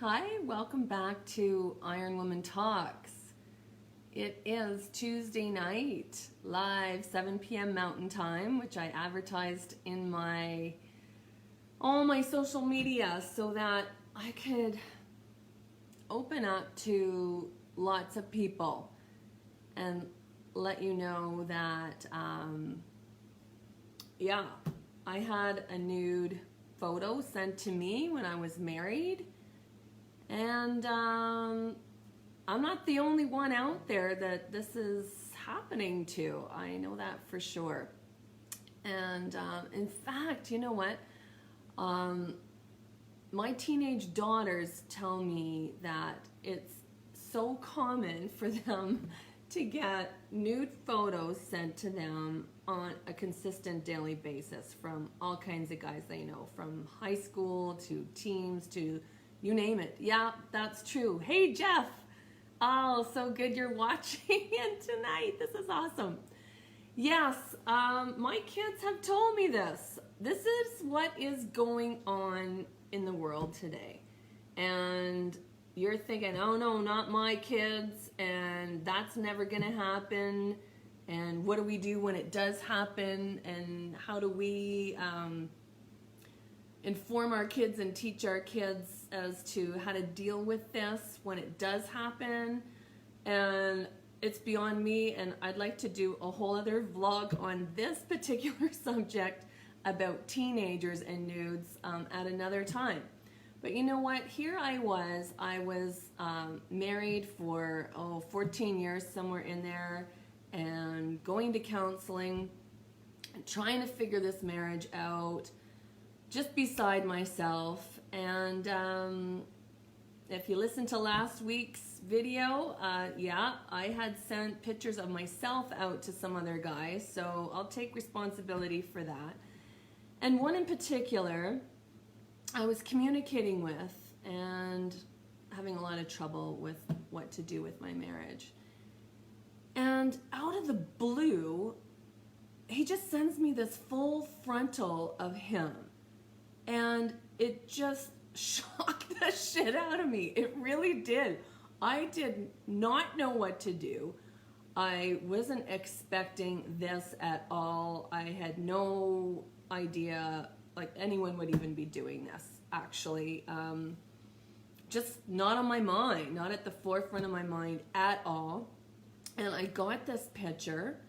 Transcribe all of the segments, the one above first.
Hi, welcome back to Iron Woman Talks. It is Tuesday night, live 7 p.m. Mountain Time, which I advertised in all my social media so that I could open up to lots of people and let you know that, I had a nude photo sent to me when I was married. And I'm not the only one out there that this is happening to. I know that for sure. And in fact, you know what? My teenage daughters tell me that it's so common for them to get nude photos sent to them on a consistent daily basis from all kinds of guys they know, from high school to teens to you name it. Yeah, that's true. Hey, Jeff. Oh, so good you're watching in tonight. This is awesome. Yes, my kids have told me this. This is what is going on in the world today. And you're thinking, oh no, not my kids, and that's never going to happen. And what do we do when it does happen? And how do we inform our kids and teach our kids as to how to deal with this when it does happen? And it's beyond me, and I'd like to do a whole other vlog on this particular subject about teenagers and nudes at another time. But you know what? Here I was married for 14 years, somewhere in there, and going to counseling and trying to figure this marriage out, just beside myself. And if you listened to last week's video, I had sent pictures of myself out to some other guys, so I'll take responsibility for that. And one in particular I was communicating with and having a lot of trouble with what to do with my marriage. And out of the blue, he just sends me this full frontal of him. And it just shocked the shit out of me. It really did. I did not know what to do. I wasn't expecting this at all. I had no idea like anyone would even be doing this, actually. Just not on my mind, not at the forefront of my mind at all. And I got this picture,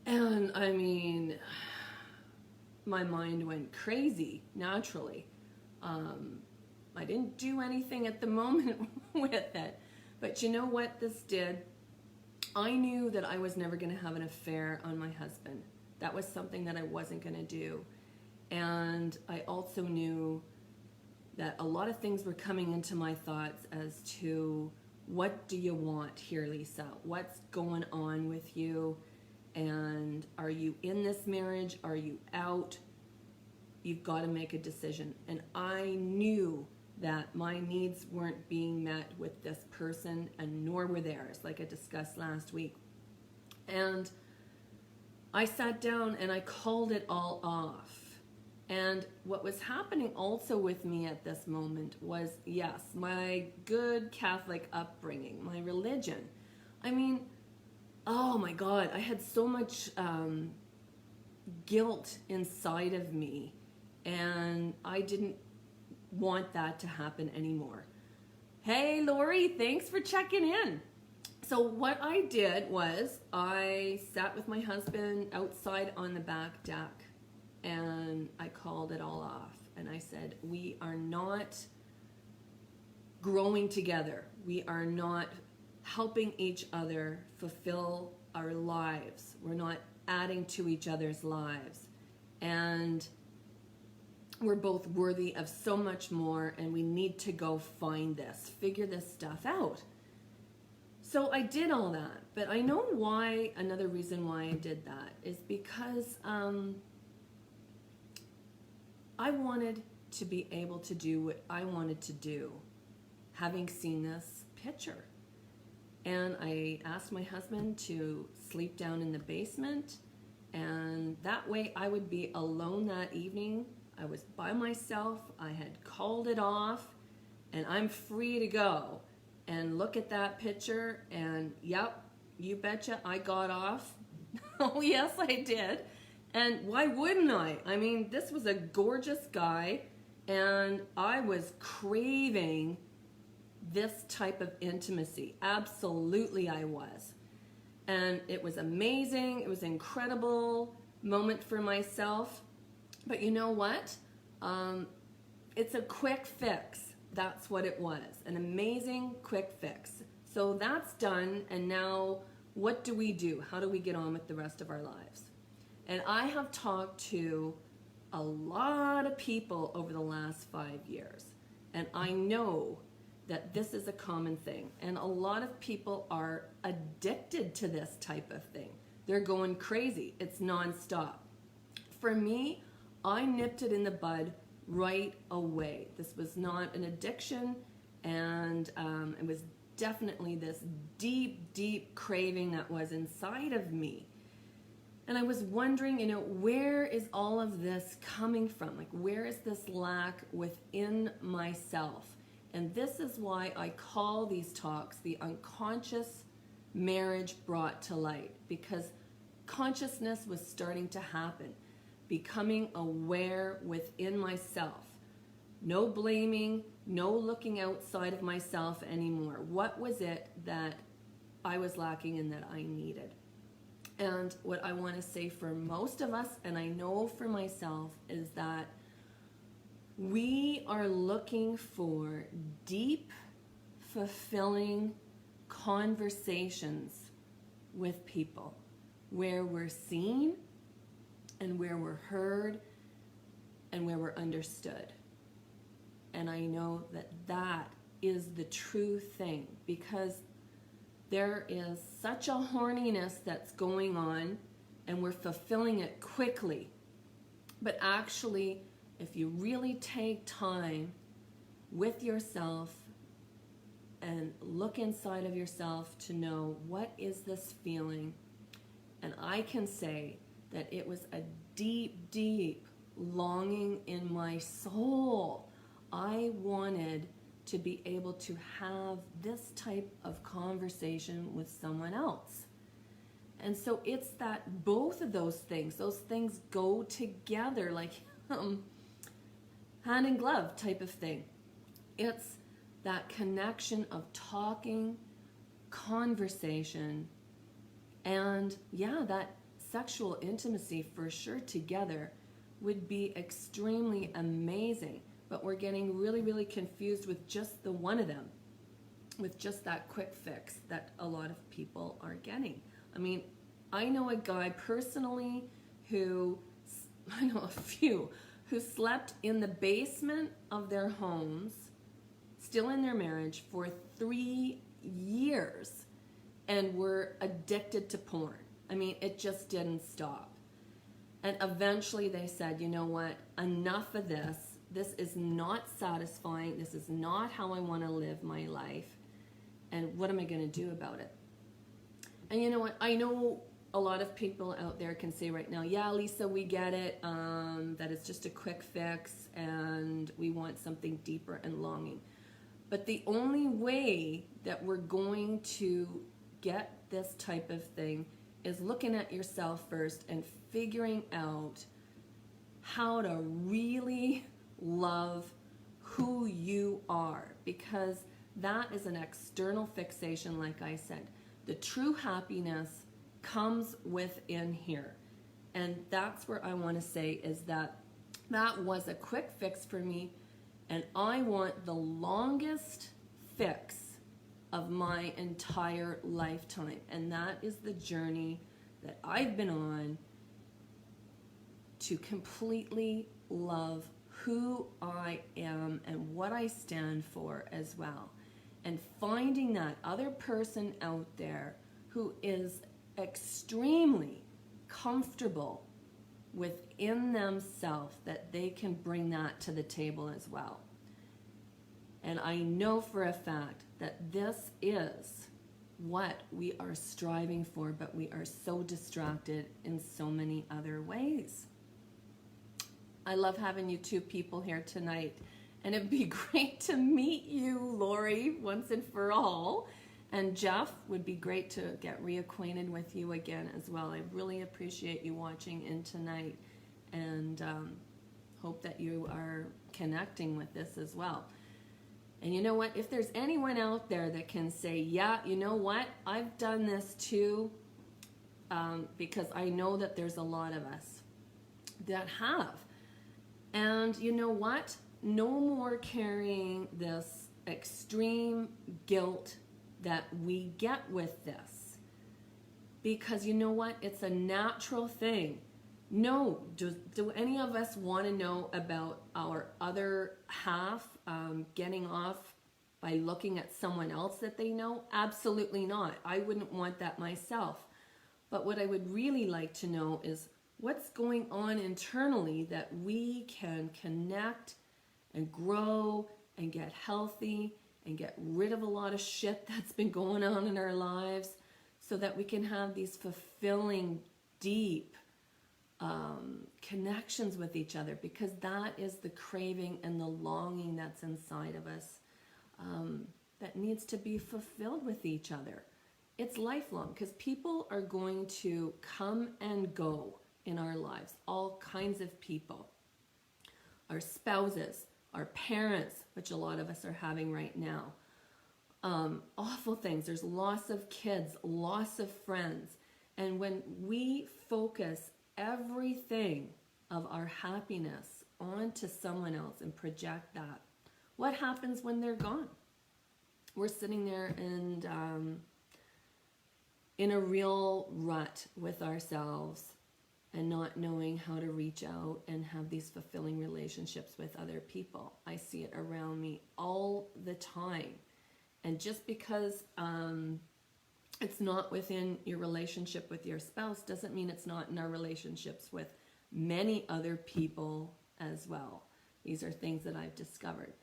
and I mean, my mind went crazy, naturally. I didn't do anything at the moment with it. But you know what this did? I knew that I was never going to have an affair on my husband. That was something that I wasn't going to do. And I also knew that a lot of things were coming into my thoughts as to, what do you want here, Lisa? What's going on with you? And are you in this marriage? Are you out? You've got to make a decision. And I knew that my needs weren't being met with this person, and nor were theirs, like I discussed last week. And I sat down and I called it all off. And what was happening also with me at this moment was, yes, my good Catholic upbringing, my religion. I mean, oh my God, I had so much guilt inside of me, and I didn't want that to happen anymore. Hey, Lori, thanks for checking in. So what I did was I sat with my husband outside on the back deck, and I called it all off. And I said, we are not growing together. We are not helping each other fulfill our lives. We're not adding to each other's lives. And we're both worthy of so much more, and we need to go find this, figure this stuff out. So I did all that, but I know why, another reason why I did that is because I wanted to be able to do what I wanted to do, having seen this picture. And I asked my husband to sleep down in the basement, and that way I would be alone that evening. I was by myself. I had called it off, and I'm free to go and look at that picture and yep, you betcha I got off. Oh yes, I did. And why wouldn't I? I mean, this was a gorgeous guy and I was craving this type of intimacy. Absolutely I was. And it was amazing. It was an incredible moment for myself. But you know what? It's a quick fix. That's what it was. An amazing quick fix. So that's done. And now what do we do? How do we get on with the rest of our lives? And I have talked to a lot of people over the last 5 years. And I know that this is a common thing. And a lot of people are addicted to this type of thing. They're going crazy. It's nonstop. For me, I nipped it in the bud right away. This was not an addiction, and it was definitely this deep, deep craving that was inside of me. And I was wondering, where is all of this coming from? Like, where is this lack within myself? And this is why I call these talks the unconscious marriage brought to light, because consciousness was starting to happen, becoming aware within myself. No blaming, no looking outside of myself anymore. What was it that I was lacking and that I needed? And what I want to say for most of us, and I know for myself, is that we are looking for deep, fulfilling conversations with people where we're seen and where we're heard and where we're understood. And I know that that is the true thing, because there is such a horniness that's going on and we're fulfilling it quickly. But actually, if you really take time with yourself and look inside of yourself to know, what is this feeling? And I can say that it was a deep, deep longing in my soul. I wanted to be able to have this type of conversation with someone else. And so it's that both of those things go together like hand in glove type of thing. It's that connection of talking, conversation, and that sexual intimacy for sure together would be extremely amazing. But we're getting really, really confused with just the one of them, with just that quick fix that a lot of people are getting. I mean, I know a guy personally I know a few, who slept in the basement of their homes, still in their marriage, for 3 years and were addicted to porn. I mean, it just didn't stop. And eventually they said, you know what, enough of this. This is not satisfying. This is not how I want to live my life. And what am I going to do about it? And you know what? I know a lot of people out there can say right now, yeah, Lisa, we get it, that it's just a quick fix and we want something deeper and longing. But the only way that we're going to get this type of thing is looking at yourself first and figuring out how to really love who you are, because that is an external fixation. Like I said, the true happiness comes within here. And that's where I want to say is that was a quick fix for me, and I want the longest fix of my entire lifetime. And that is the journey that I've been on to completely love who I am and what I stand for as well. And finding that other person out there who is extremely comfortable within themselves, that they can bring that to the table as well. And I know for a fact that this is what we are striving for, but we are so distracted in so many other ways. I love having you two people here tonight, And it'd be great to meet you, Lori, once and for all. And Jeff, would be great to get reacquainted with you again as well. I really appreciate you watching in tonight, and hope that you are connecting with this as well. And you know what? If there's anyone out there that can say, yeah, you know what? I've done this too, because I know that there's a lot of us that have. And you know what? No more carrying this extreme guilt that we get with this. Because you know what? It's a natural thing. No, do any of us want to know about our other half getting off by looking at someone else that they know? Absolutely not. I wouldn't want that myself. But what I would really like to know is what's going on internally that we can connect and grow and get healthy and get rid of a lot of shit that's been going on in our lives, so that we can have these fulfilling, deep connections with each other, because that is the craving and the longing that's inside of us, that needs to be fulfilled with each other. It's lifelong, because people are going to come and go in our lives, all kinds of people. Our spouses, our parents, which a lot of us are having right now. Awful things. There's loss of kids, loss of friends. And when we focus everything of our happiness onto someone else and project that, what happens when they're gone? We're sitting there and in a real rut with ourselves, and not knowing how to reach out and have these fulfilling relationships with other people. I see it around me all the time. And just because it's not within your relationship with your spouse doesn't mean it's not in our relationships with many other people as well. These are things that I've discovered.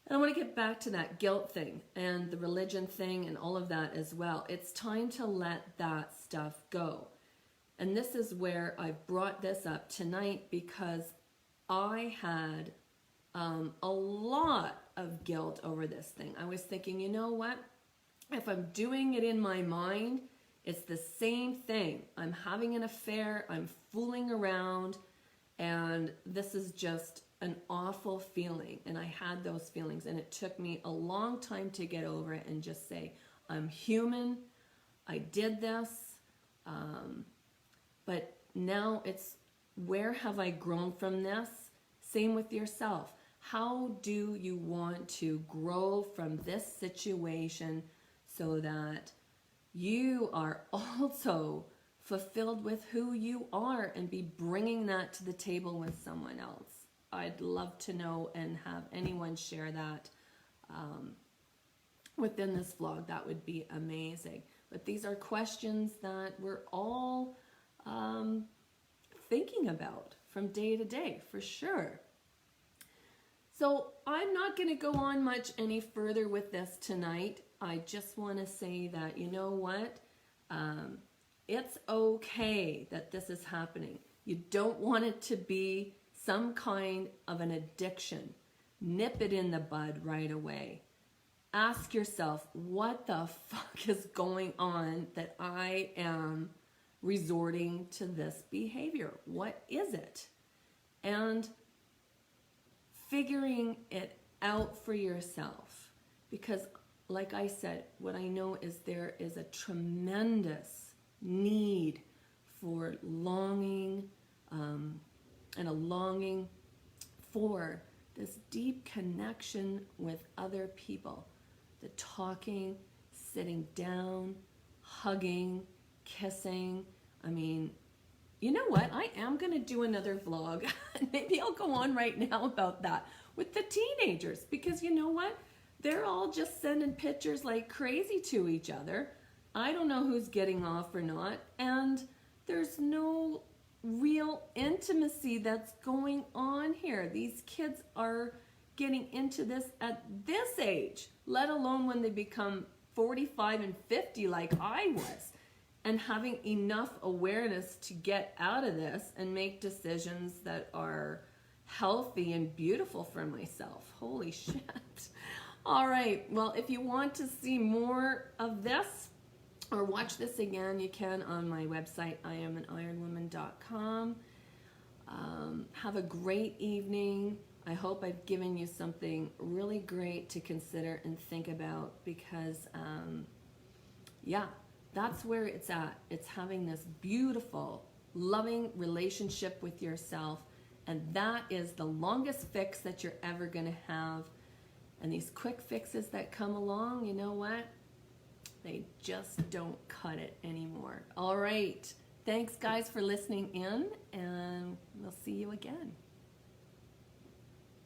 And I want to get back to that guilt thing and the religion thing and all of that as well. It's time to let that stuff go. And this is where I've brought this up tonight, because I had a lot of guilt over this thing. I was thinking, you know what? If I'm doing it in my mind, it's the same thing. I'm having an affair, I'm fooling around, and this is just an awful feeling. And I had those feelings, and it took me a long time to get over it and just say, I'm human, I did this. But now it's, where have I grown from this? Same with yourself. How do you want to grow from this situation so that you are also fulfilled with who you are and be bringing that to the table with someone else? I'd love to know and have anyone share that within this vlog. That would be amazing. But these are questions that we're all thinking about from day to day, for sure. So I'm not going to go on much any further with this tonight. I just want to say that, you know what? It's okay that this is happening. You don't want it to be some kind of an addiction. Nip it in the bud right away. Ask yourself, what the fuck is going on that I am resorting to this behavior? What is it? And figuring it out for yourself. Because like I said, what I know is there is a tremendous need for longing, and a longing for this deep connection with other people. The talking, sitting down, hugging, kissing. I mean, you know what? I am going to do another vlog. Maybe I'll go on right now about that with the teenagers, because you know what? They're all just sending pictures like crazy to each other. I don't know who's getting off or not, and there's no real intimacy that's going on here. These kids are getting into this at this age, let alone when they become 45 and 50 like I was, and having enough awareness to get out of this and make decisions that are healthy and beautiful for myself. Holy shit. All right. Well, if you want to see more of this or watch this again, you can on my website, iamanironwoman.com. Have a great evening. I hope I've given you something really great to consider and think about because, yeah, that's where it's at. It's having this beautiful, loving relationship with yourself, and that is the longest fix that you're ever going to have. And these quick fixes that come along, you know what? They just don't cut it anymore. All right. Thanks, guys, for listening in, and we'll see you again.